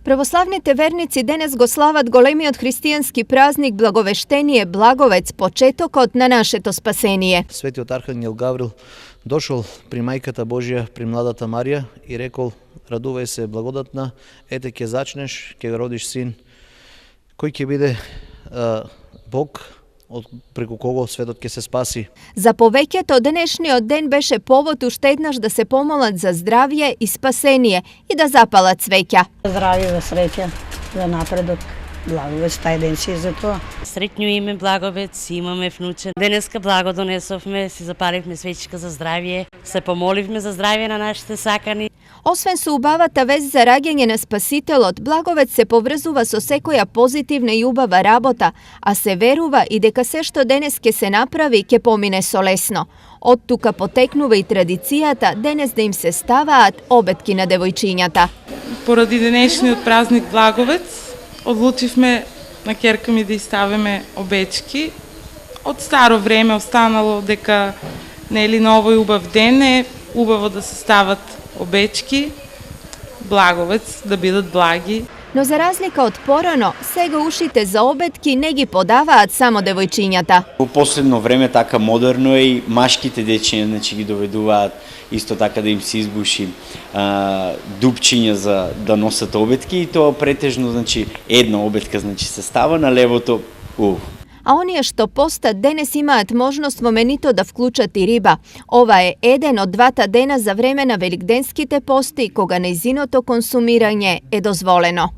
Православните верници денес го слават големиот христијански празник Благовештение Благовец, почетокот на нашето спасение. Светиот архангел Гаврил дошол при мајката Божја, при младата Марија и рекол: радувај се благодатна, ете ќе зачнеш, ќе родиш син, кој ќе биде Бог, преку кого светот ќе се спаси. За повеќето, денешниот ден беше повод уште еднаш да се помолат за здравје и спасение и да запалат свеќа. Здравје, среќа, за напредок. Благовец, тај ден си за тоа. Среќно име Благовец, имаме внуче. Денеска благо донесовме, си запаливме свечка за здравје, се помоливме за здравје на нашите сакани. Освен со убавата вест за раѓање на Спасителот, Благовец се поврзува со секоја позитивна и убава работа, а се верува и дека се што денес ќе се направи ќе помине со лесно. Од тука потекнува и традицијата денес да им се ставаат обетки на девојчињата. Поради денешниот празник Благовец, одлучивме на ќерка ми да ставиме обечки. Од старо време останало дека нели на овој убав ден е убаво да се стават обечки, Благовец, да бидат благи. Но за разлика од порано, сега ушите за обетки не ги подаваат само девојчињата. Во последно време така модерно е и машките дечиња, значи ги доведуваат исто така да им се избуши дупчиња за да носат обетки и тоа претежно значи една обетка значи се става на левото А оние што постат денес имаат можност во менито да вклучат и риба. Ова е еден од двата дена за време на великденските пости кога нејзиното консумирање е дозволено.